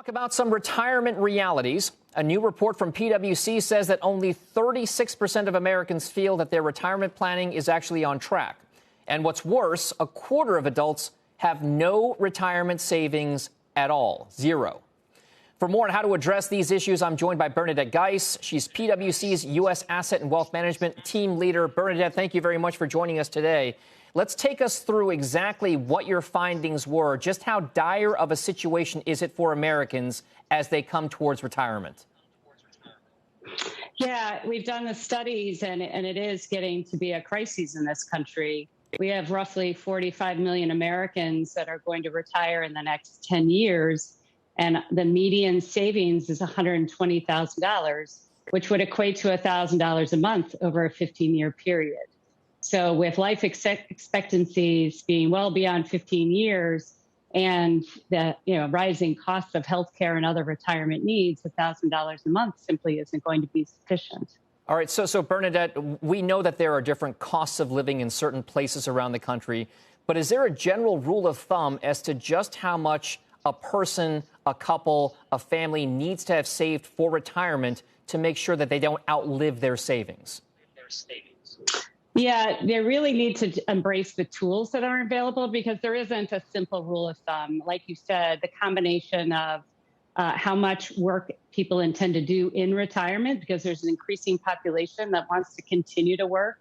Talk about some retirement realities. A new report from PwC says that only 36% of Americans feel that their retirement planning is actually on track. And what's worse, a quarter of adults have no retirement savings at all. Zero. For more on how to address these issues, I'm joined by Bernadette Geis. She's PwC's U.S. Asset and Wealth Management team leader. Bernadette, thank you very much for joining us today. Let's take us through exactly what your findings were. Just how dire of a situation is it for Americans as they come towards retirement? Yeah, we've done the studies, and it is getting to be a crisis in this country. We have roughly 45 million Americans that are going to retire in the next 10 years, and the median savings is $120,000, which would equate to $1,000 a month over a 15-year period. So with life expectancies being well beyond 15 years and the rising costs of healthcare and other retirement needs, $1,000 a month simply isn't going to be sufficient. All right. So Bernadette, we know that there are different costs of living in certain places around the country. But is there a general rule of thumb as to just how much a person, a couple, a family needs to have saved for retirement to make sure that they don't outlive their savings? Yeah, they really need to embrace the tools that are available because there isn't a simple rule of thumb. Like you said, the combination of how much work people intend to do in retirement, because there's an increasing population that wants to continue to work,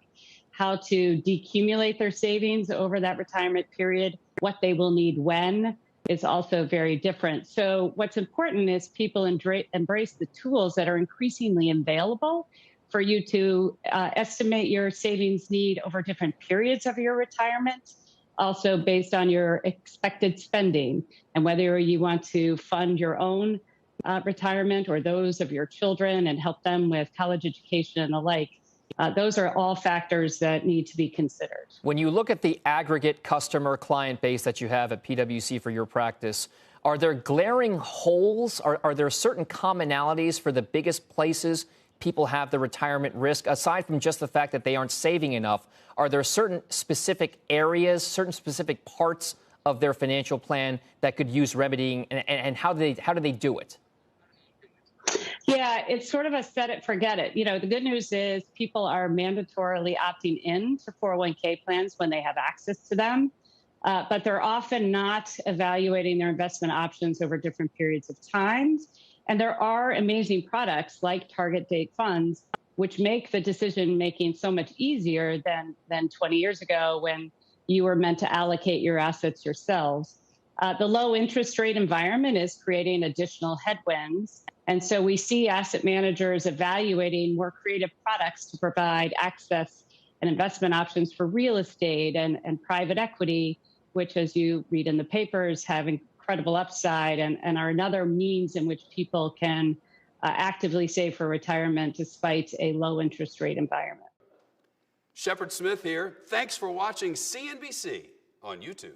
how to decumulate their savings over that retirement period, what they will need when is also very different. So what's important is people embrace the tools that are increasingly available for you to estimate your savings need over different periods of your retirement, also based on your expected spending and whether you want to fund your own retirement or those of your children and help them with college education and the like. Those are all factors that need to be considered. When you look at the aggregate customer client base that you have at PwC for your practice, are there glaring holes? Are there certain commonalities for the biggest places people have the retirement risk? Aside from just the fact that they aren't saving enough, are there certain specific areas, certain specific parts of their financial plan that could use remedying, and how do they do it? Yeah, it's sort of a set it, forget it. The good news is people are mandatorily opting in to 401k plans when they have access to them, but they're often not evaluating their investment options over different periods of time. And there are amazing products like target date funds, which make the decision making so much easier than 20 years ago when you were meant to allocate your assets yourselves. The low interest rate environment is creating additional headwinds. And so we see asset managers evaluating more creative products to provide access and investment options for real estate and private equity, which, as you read in the papers, have incredible upside and are another means in which people can actively save for retirement despite a low interest rate environment. Shepard Smith here. Thanks for watching CNBC on YouTube.